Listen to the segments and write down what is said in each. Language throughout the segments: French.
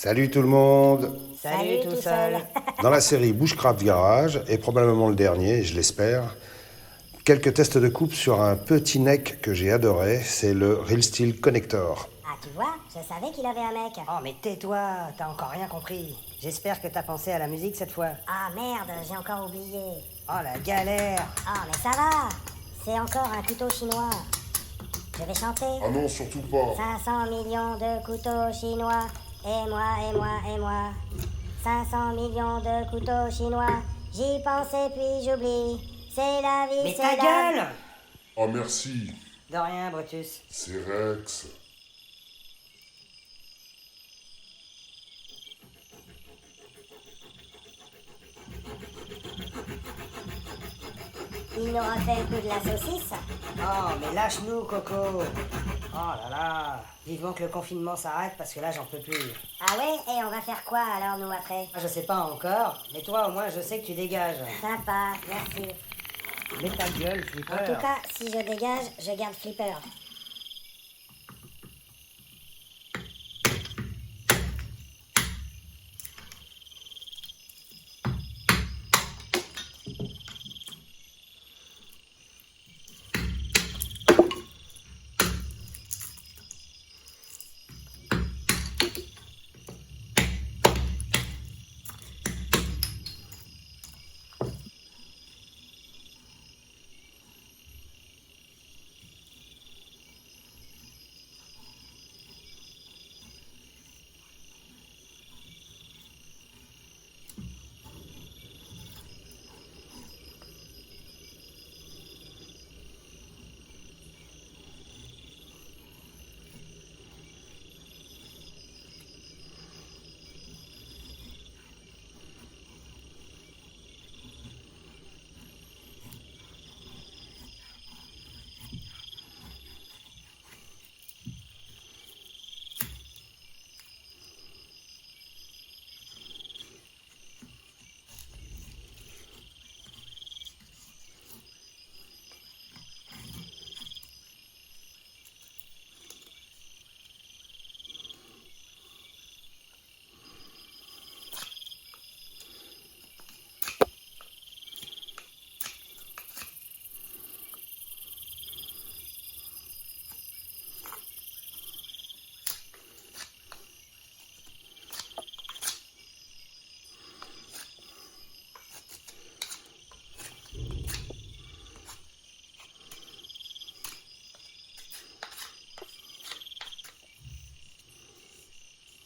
Salut tout le monde. Salut tout seul. Dans la série Bushcraft Garage, et probablement le dernier, je l'espère, quelques tests de coupe sur un petit neck que j'ai adoré, c'est le Real Steel Connector. Ah, tu vois, je savais qu'il avait un mec. Oh mais tais-toi, t'as encore rien compris. J'espère que t'as pensé à la musique cette fois. Ah merde, j'ai encore oublié. Oh la galère. Ah, mais ça va. C'est encore un couteau chinois. Je vais chanter. Ah non, surtout pas. 500 millions de couteaux chinois. Et moi, et moi, et moi. 500 millions de couteaux chinois. J'y pense et puis j'oublie. C'est la vie, Mais c'est ta la... gueule. Ah merci, De rien Brutus. c'est Rex. Il nous refait le coup de la saucisse. Oh mais lâche-nous Coco. Oh là là. Vivement que le confinement s'arrête parce que là j'en peux plus. Ah ouais, et on va faire quoi alors nous après? Je sais pas encore, mais toi au moins je sais que tu dégages. Sympa, merci. Mais ta gueule, En flipper. tout cas, si je dégage, je garde Flipper.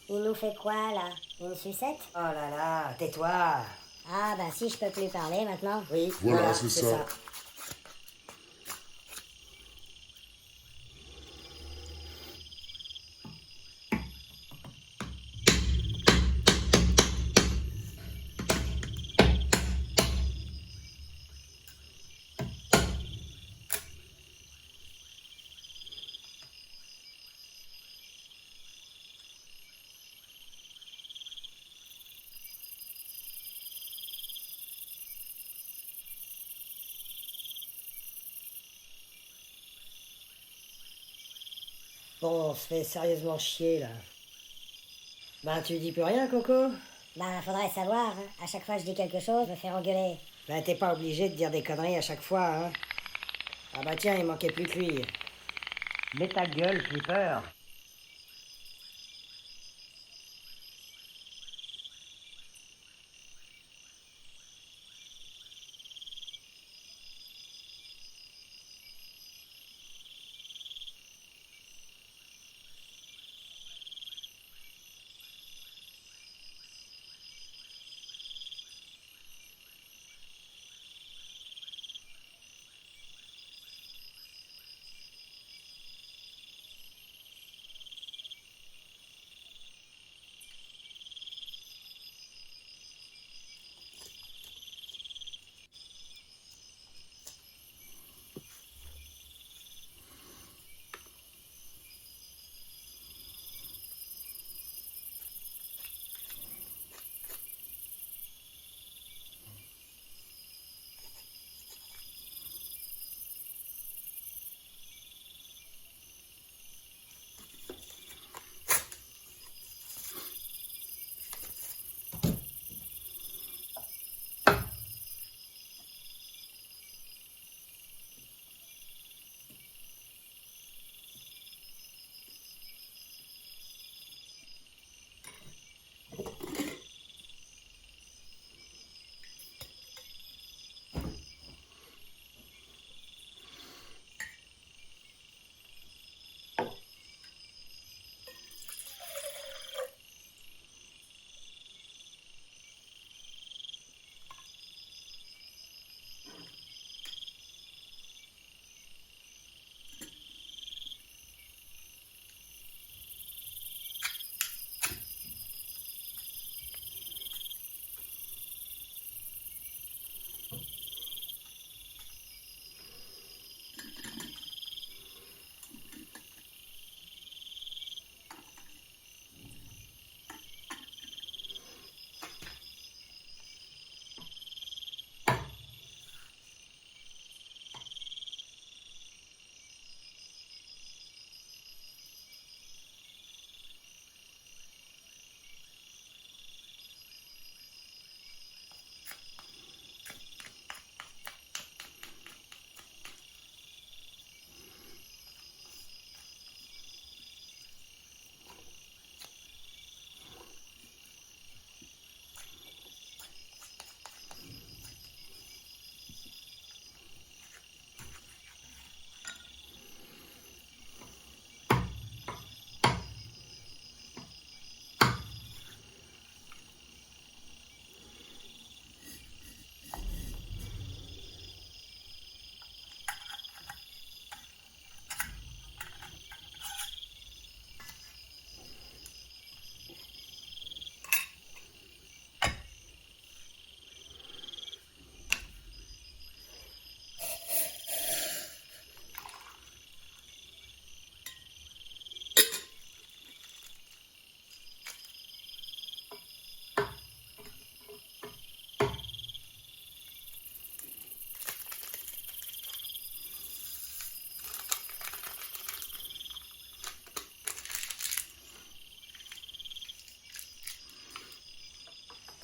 Il nous fait quoi là? Une sucette? Oh là là, tais-toi. Ah bah si je peux plus parler maintenant. Oui, Voilà, c'est ça. Bon, on se fait sérieusement chier là. Ben tu dis plus rien Coco? Bah faudrait savoir, hein. À chaque fois que je dis quelque chose, je me fais engueuler. Ben t'es pas obligé de dire des conneries à chaque fois, hein. Ah bah tiens, il manquait plus que lui. Mais ta gueule, flipper.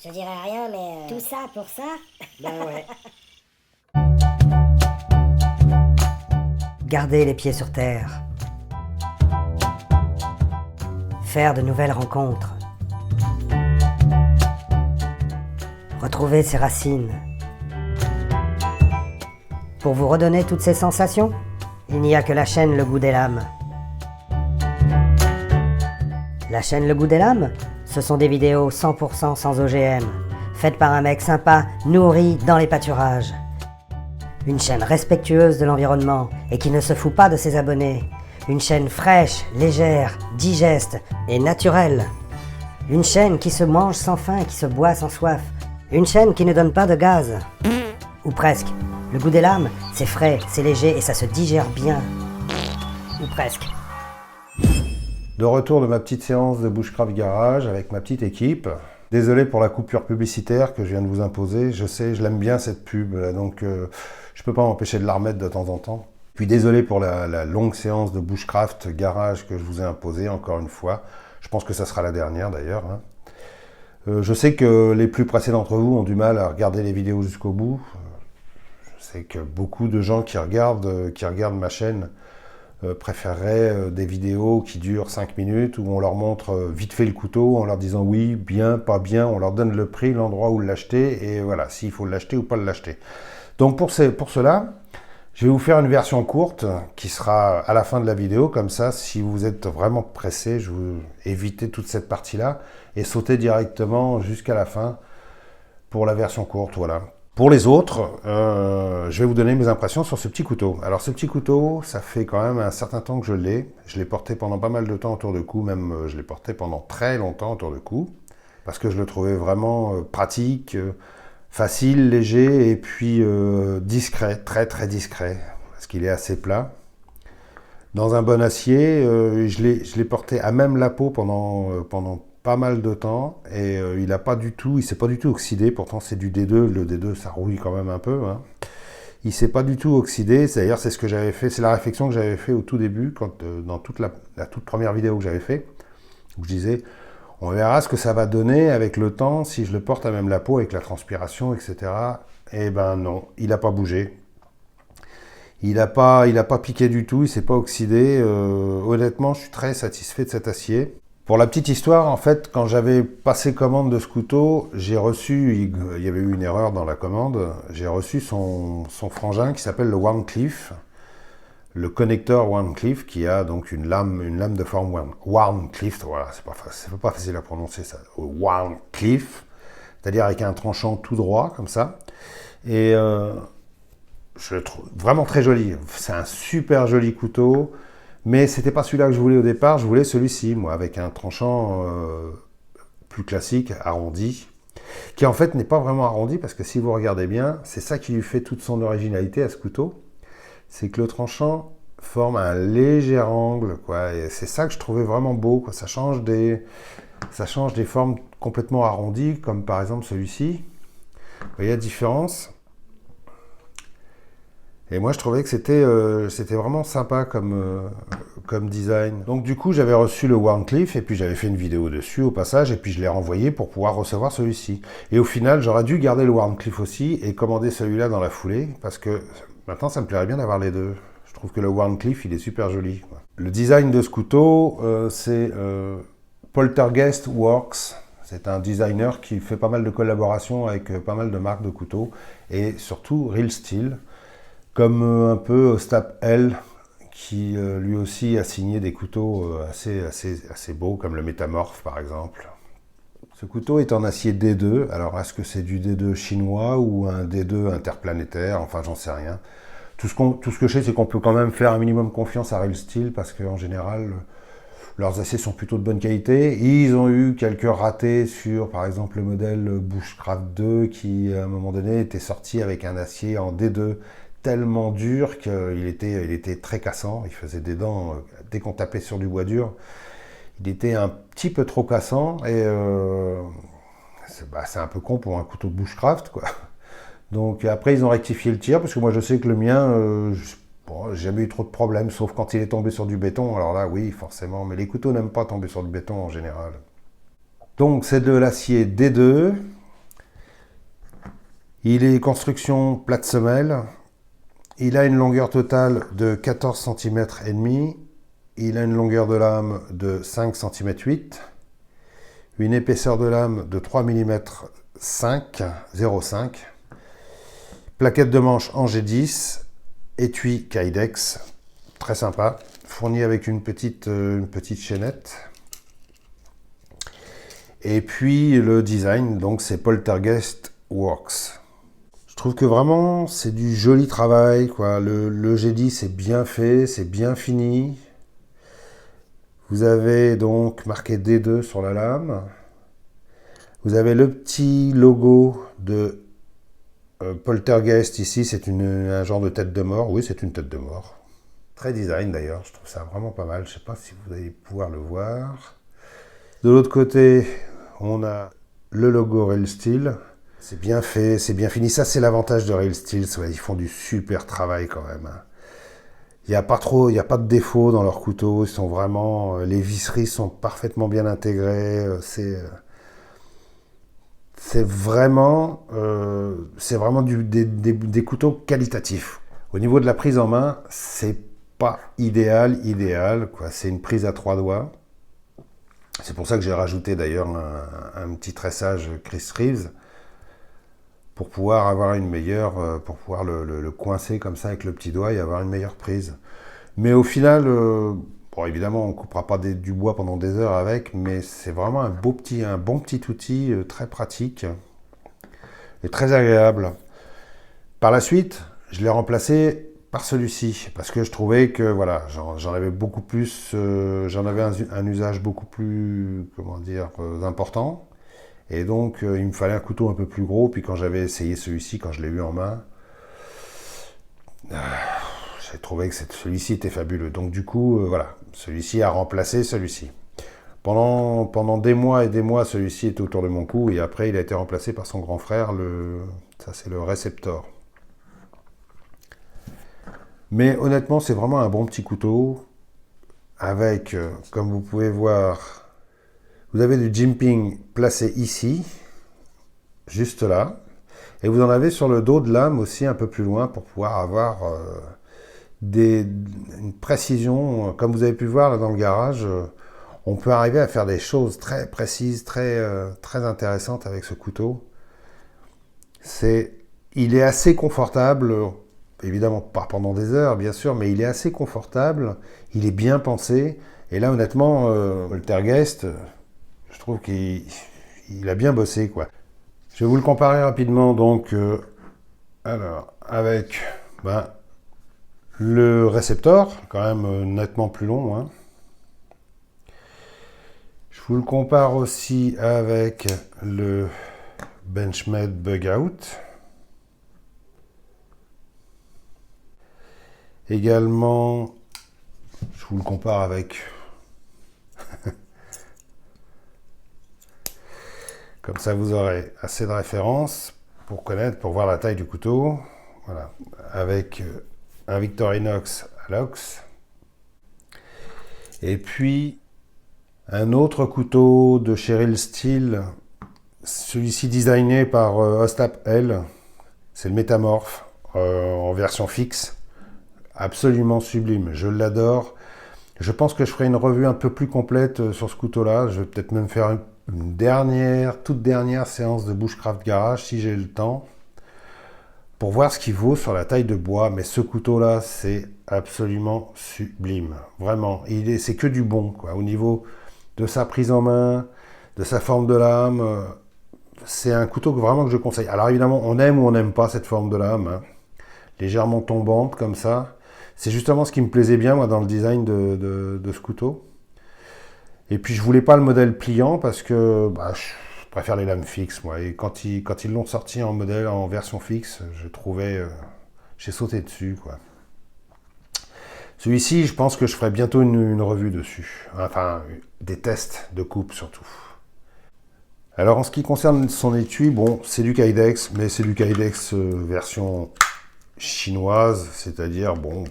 Je dirais rien, mais... Tout ça pour ça? Ben ouais. Garder les pieds sur terre. Faire de nouvelles rencontres. Retrouver ses racines. Pour vous redonner toutes ces sensations, il n'y a que la chaîne Le Goût des Lames. La chaîne Le Goût des Lames, ce sont des vidéos 100% sans OGM, faites par un mec sympa, nourri dans les pâturages. Une chaîne respectueuse de l'environnement et qui ne se fout pas de ses abonnés. Une chaîne fraîche, légère, digeste et naturelle. Une chaîne qui se mange sans faim et qui se boit sans soif. Une chaîne qui ne donne pas de gaz. Ou presque. Le Goût des Lames, c'est frais, c'est léger et ça se digère bien. Ou presque. De retour de ma petite séance de Bushcraft Garage avec ma petite équipe. Désolé pour la coupure publicitaire que je viens de vous imposer. Je sais, je l'aime bien cette pub, donc je peux pas m'empêcher de la remettre de temps en temps. Puis désolé pour la longue séance de Bushcraft Garage que je vous ai imposée encore une fois. Je pense que ça sera la dernière d'ailleurs. Je sais que les plus pressés d'entre vous ont du mal à regarder les vidéos jusqu'au bout. Je sais que beaucoup de gens qui regardent ma chaîne préféreraient des vidéos qui durent 5 minutes où on leur montre vite fait le couteau en leur disant oui, bien, pas bien, on leur donne le prix, l'endroit où l'acheter et voilà, s'il faut l'acheter ou pas l'acheter. Donc pour cela, je vais vous faire une version courte qui sera à la fin de la vidéo, comme ça si vous êtes vraiment pressé, je vous évitez toute cette partie-là et sautez directement jusqu'à la fin pour la version courte, voilà. Pour les autres, je vais vous donner mes impressions sur ce petit couteau. Alors ce petit couteau, ça fait quand même un certain temps que je l'ai. Je l'ai porté pendant pas mal de temps autour du cou, même je l'ai porté pendant très longtemps autour du cou, parce que je le trouvais vraiment pratique, facile, léger et puis discret, très très discret, parce qu'il est assez plat. Dans un bon acier, je l'ai porté à même la peau pendant pas mal de temps et il s'est pas du tout oxydé, pourtant c'est du D2, le D2 ça rouille quand même un peu, hein. Il s'est pas du tout oxydé, d'ailleurs c'est ce que j'avais fait, c'est la réflexion que j'avais fait au tout début, dans toute la toute première vidéo que j'avais fait, où je disais on verra ce que ça va donner avec le temps si je le porte à même la peau avec la transpiration, etc. Et ben non, il a pas bougé. Il a pas piqué du tout, il s'est pas oxydé. Honnêtement, je suis très satisfait de cet acier. Pour la petite histoire, en fait, quand j'avais passé commande de ce couteau, j'ai reçu, il y avait eu une erreur dans la commande, j'ai reçu son frangin qui s'appelle le Wharncliffe, le connecteur Wharncliffe, qui a donc une lame de forme Wharncliffe, voilà, c'est pas facile à prononcer ça, Wharncliffe, c'est-à-dire avec un tranchant tout droit, comme ça, et je le trouve vraiment très joli, c'est un super joli couteau. Mais c'était pas celui-là que je voulais au départ, je voulais celui-ci, moi, avec un tranchant plus classique, arrondi, qui en fait n'est pas vraiment arrondi, parce que si vous regardez bien, c'est ça qui lui fait toute son originalité à ce couteau, c'est que le tranchant forme un léger angle, quoi, et c'est ça que je trouvais vraiment beau, quoi. Ça change des formes complètement arrondies, comme par exemple celui-ci. Vous voyez la différence ? Et moi, je trouvais que c'était vraiment sympa comme design. Donc du coup, j'avais reçu le Wharncliffe et puis j'avais fait une vidéo dessus au passage et puis je l'ai renvoyé pour pouvoir recevoir celui-ci. Et au final, j'aurais dû garder le Wharncliffe aussi et commander celui-là dans la foulée parce que maintenant, ça me plairait bien d'avoir les deux. Je trouve que le Wharncliffe, il est super joli, quoi. Le design de ce couteau, c'est Poltergeist Works. C'est un designer qui fait pas mal de collaborations avec pas mal de marques de couteaux et surtout Real Steel. Comme un peu Ostap L, qui lui aussi a signé des couteaux assez beaux, comme le Métamorphe par exemple. Ce couteau est en acier D2, alors est-ce que c'est du D2 chinois ou un D2 interplanétaire, enfin j'en sais rien. Tout ce que je sais, c'est qu'on peut quand même faire un minimum confiance à Real Steel, parce qu'en général, leurs aciers sont plutôt de bonne qualité. Ils ont eu quelques ratés sur, par exemple, le modèle Bushcraft 2, qui à un moment donné était sorti avec un acier en D2, tellement dur qu'il était très cassant, il faisait des dents, dès qu'on tapait sur du bois dur, il était un petit peu trop cassant, et c'est un peu con pour un couteau de bushcraft, quoi. Donc après ils ont rectifié le tir, parce que moi je sais que le mien, j'ai jamais eu trop de problèmes, sauf quand il est tombé sur du béton, alors là oui forcément, mais les couteaux n'aiment pas tomber sur du béton en général. Donc c'est de l'acier D2, Il est construction plate semelle. Il a une longueur totale de 14 cm et demi. Il a une longueur de lame de 5 cm 8. Une épaisseur de lame de 3 mm 0,5. Plaquette de manche en G10. Étui Kydex. Très sympa. Fourni avec une petite chaînette. Et puis le design, donc c'est Poltergeist Works. Je trouve que vraiment c'est du joli travail, quoi. Le G10 c'est bien fait, c'est bien fini. Vous avez donc marqué D2 sur la lame. Vous avez le petit logo de Poltergeist ici, c'est un genre de tête de mort. Oui, c'est une tête de mort. Très design d'ailleurs, je trouve ça vraiment pas mal. Je ne sais pas si vous allez pouvoir le voir. De l'autre côté, on a le logo Real Steel. C'est bien fait, c'est bien fini. Ça, c'est l'avantage de Real Steel. Ils font du super travail quand même. Il n'y a pas de défauts dans leurs couteaux. Ils sont vraiment, les visseries sont parfaitement bien intégrées. C'est vraiment des couteaux qualitatifs. Au niveau de la prise en main, c'est pas idéal, quoi. C'est une prise à 3 doigts. C'est pour ça que j'ai rajouté d'ailleurs un petit tressage Chris Reeves pour pouvoir avoir une meilleure, pour pouvoir le coincer comme ça avec le petit doigt et avoir une meilleure prise. Mais au final, bon, évidemment, on ne coupera pas du bois pendant des heures avec, mais c'est vraiment un bon petit outil très pratique et très agréable. Par la suite, je l'ai remplacé par celui-ci, parce que je trouvais que voilà, j'en avais beaucoup plus, j'en avais un usage beaucoup plus, comment dire, important. Et donc, il me fallait un couteau un peu plus gros. Puis quand j'avais essayé celui-ci, quand je l'ai eu en main, j'ai trouvé que celui-ci était fabuleux. Donc du coup, voilà, celui-ci a remplacé celui-ci. Pendant des mois et des mois, celui-ci était autour de mon cou. Et après, il a été remplacé par son grand frère, ça c'est le Receptor. Mais honnêtement, c'est vraiment un bon petit couteau avec, comme vous pouvez voir, vous avez du jimping placé ici, juste là, et vous en avez sur le dos de lame aussi un peu plus loin pour pouvoir avoir une précision. Comme vous avez pu voir là dans le garage, on peut arriver à faire des choses très précises, très intéressantes avec ce couteau. Il est assez confortable. Évidemment pas pendant des heures, bien sûr, mais il est assez confortable, il est bien pensé. Et là, honnêtement, Poltergeist, je trouve qu'il a bien bossé, quoi. Je vais vous le comparer rapidement, donc, avec le Receptor, quand même nettement plus long. Hein. Je vous le compare aussi avec le Benchmade Bug Out. Également, je vous le compare avec... Comme ça, vous aurez assez de références pour connaître, pour voir la taille du couteau. Voilà, avec un Victorinox à l'ox. Et puis, un autre couteau de chez Real Steel, celui-ci designé par Ostap L. C'est le Métamorphe en version fixe. Absolument sublime, je l'adore. Je pense que je ferai une revue un peu plus complète sur ce couteau-là. Je vais peut-être même faire une toute dernière séance de Bushcraft Garage, si j'ai le temps, pour voir ce qu'il vaut sur la taille de bois. Mais ce couteau-là, c'est absolument sublime. Vraiment, c'est que du bon, quoi. Au niveau de sa prise en main, de sa forme de lame, c'est un couteau vraiment que je conseille. Alors évidemment, on aime ou on n'aime pas cette forme de lame, hein. Légèrement tombante, comme ça. C'est justement ce qui me plaisait bien, moi, dans le design de ce couteau. Et puis, je voulais pas le modèle pliant parce que je préfère les lames fixes, moi. Et quand ils l'ont sorti en version fixe, j'ai sauté dessus, quoi. Celui-ci, je pense que je ferai bientôt une revue dessus. Enfin, des tests de coupe, surtout. Alors, en ce qui concerne son étui, bon, c'est du Kydex, mais c'est du Kydex version chinoise, c'est-à-dire, bon,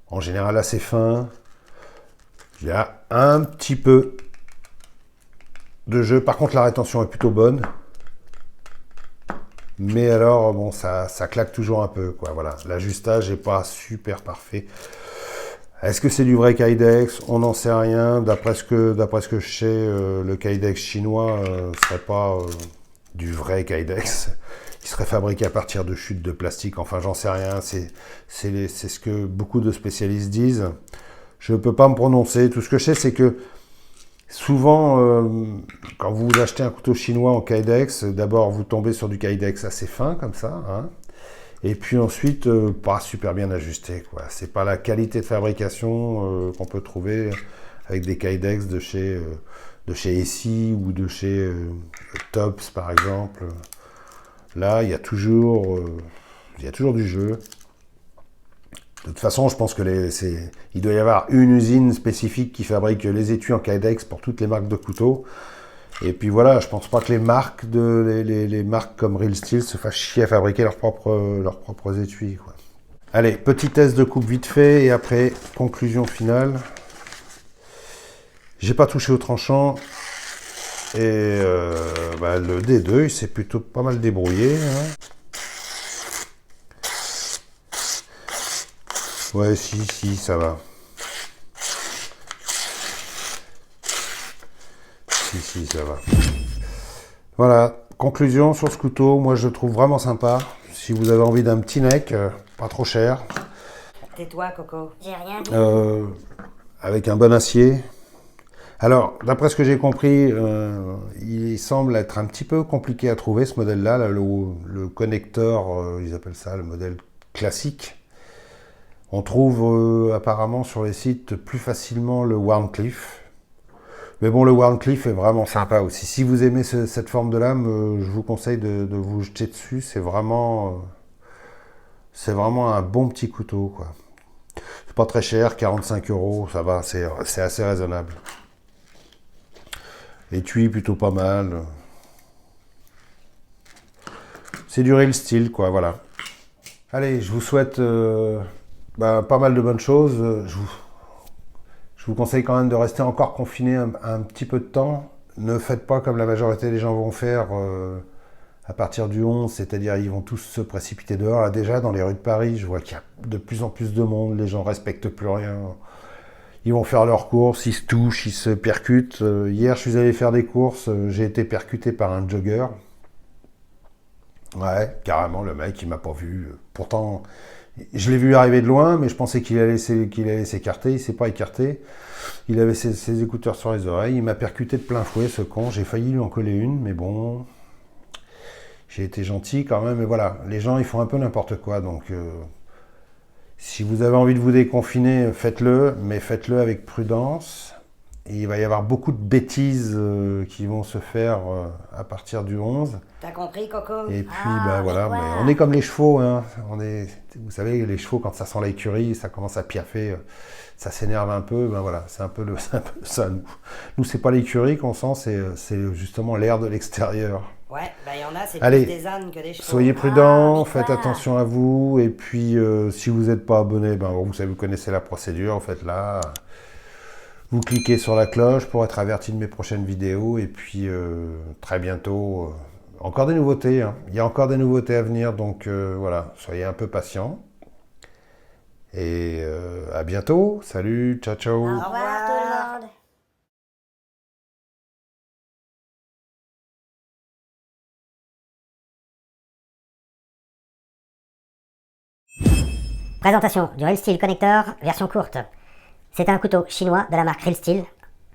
en général assez fin. Il y a un petit peu de jeu. Par contre, la rétention est plutôt bonne. Mais alors, bon, ça claque toujours un peu, quoi. Voilà, l'ajustage n'est pas super parfait. Est-ce que c'est du vrai Kydex? On n'en sait rien. D'après ce que je sais, le Kydex chinois ne serait pas du vrai Kydex. Il serait fabriqué à partir de chutes de plastique. Enfin, j'en sais rien. C'est ce que beaucoup de spécialistes disent. Je ne peux pas me prononcer. Tout ce que je sais, c'est que souvent, quand vous achetez un couteau chinois en Kydex, d'abord vous tombez sur du Kydex assez fin, comme ça, hein. Et puis ensuite, pas super bien ajusté, quoi. C'est pas la qualité de fabrication qu'on peut trouver avec des Kydex de chez Essie ou de chez Tops, par exemple. Là, il y a toujours du jeu. De toute façon, je pense que il doit y avoir une usine spécifique qui fabrique les étuis en Kydex pour toutes les marques de couteaux. Et puis voilà, je pense pas que les marques comme Real Steel se fassent chier à fabriquer leurs propres étuis, quoi. Allez, petit test de coupe vite fait et après conclusion finale. J'ai pas touché au tranchant et le D2 il s'est plutôt pas mal débrouillé, hein. Ouais, si, ça va. Si, ça va. Voilà, conclusion sur ce couteau, moi je le trouve vraiment sympa. Si vous avez envie d'un petit neck, pas trop cher. Tais-toi, Coco. J'ai rien dit. Avec un bon acier. Alors, d'après ce que j'ai compris, il semble être un petit peu compliqué à trouver ce modèle-là, là, le connecteur, ils appellent ça le modèle classique. On trouve apparemment sur les sites plus facilement le Wharncliffe. Mais bon, le Wharncliffe est vraiment sympa aussi. Si vous aimez cette forme de lame, je vous conseille de vous jeter dessus. C'est vraiment un bon petit couteau, quoi. C'est pas très cher, 45 €, ça va, c'est assez raisonnable. L'étui plutôt pas mal. C'est du Real Steel, quoi, voilà. Allez, je vous souhaite pas mal de bonnes choses. Je vous conseille quand même de rester encore confiné un petit peu de temps. Ne faites pas comme la majorité des gens vont faire à partir du 11, c'est-à-dire ils vont tous se précipiter dehors. Là, déjà, dans les rues de Paris, je vois qu'il y a de plus en plus de monde, les gens respectent plus rien. Ils vont faire leurs courses, ils se touchent, ils se percutent. Hier, je suis allé faire des courses, j'ai été percuté par un jogger. Ouais, carrément, le mec, il m'a pas vu. Pourtant, je l'ai vu arriver de loin, mais je pensais qu'il allait s'écarter. Il s'est pas écarté. Il avait ses écouteurs sur les oreilles. Il m'a percuté de plein fouet, ce con. J'ai failli lui en coller une, mais bon, j'ai été gentil quand même. Mais voilà, les gens, ils font un peu n'importe quoi. Donc, si vous avez envie de vous déconfiner, faites-le, mais faites-le avec prudence. Et il va y avoir beaucoup de bêtises qui vont se faire à partir du 11. T'as compris, Coco? Et puis, voilà, mais on est comme les chevaux, hein. Vous savez, les chevaux, quand ça sent l'écurie, ça commence à piaffer, ça s'énerve un peu. Voilà, c'est un peu ça. Nous, c'est pas l'écurie qu'on sent, c'est justement l'air de l'extérieur. Ouais, il y en a, c'est Allez, plus des ânes que des chevaux. Soyez prudents, mais faites quoi? attention à vous. Et puis, si vous n'êtes pas abonné, vous connaissez la procédure, faites-la. Vous cliquez sur la cloche pour être averti de mes prochaines vidéos. Et puis, très bientôt, encore des nouveautés, hein. Il y a encore des nouveautés à venir. Donc, voilà, soyez un peu patients. Et à bientôt. Salut, ciao, ciao. Au revoir tout le monde. Présentation du Real Steel Connector version courte. C'est un couteau chinois de la marque Real Steel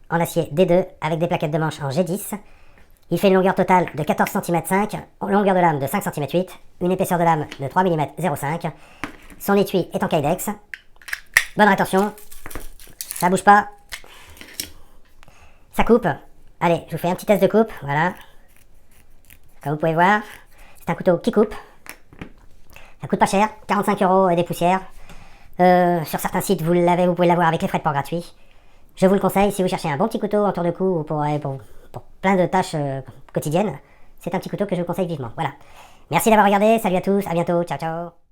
en acier D2 avec des plaquettes de manche en G10. Il fait une longueur totale de 14 cm 5, une longueur de lame de 5 cm 8, une épaisseur de lame de 3 mm 0,5. Son étui est en Kydex. Bonne rétention. Ça bouge pas. Ça coupe. Allez, je vous fais un petit test de coupe. Voilà. Comme vous pouvez voir, c'est un couteau qui coupe. Ça coûte pas cher, 45 € et des poussières. Sur certains sites, vous pouvez l'avoir avec les frais de port gratuits. Je vous le conseille si vous cherchez un bon petit couteau en tour de cou ou pour plein de tâches quotidiennes. C'est un petit couteau que je vous conseille vivement. Voilà. Merci d'avoir regardé, salut à tous, à bientôt, ciao ciao.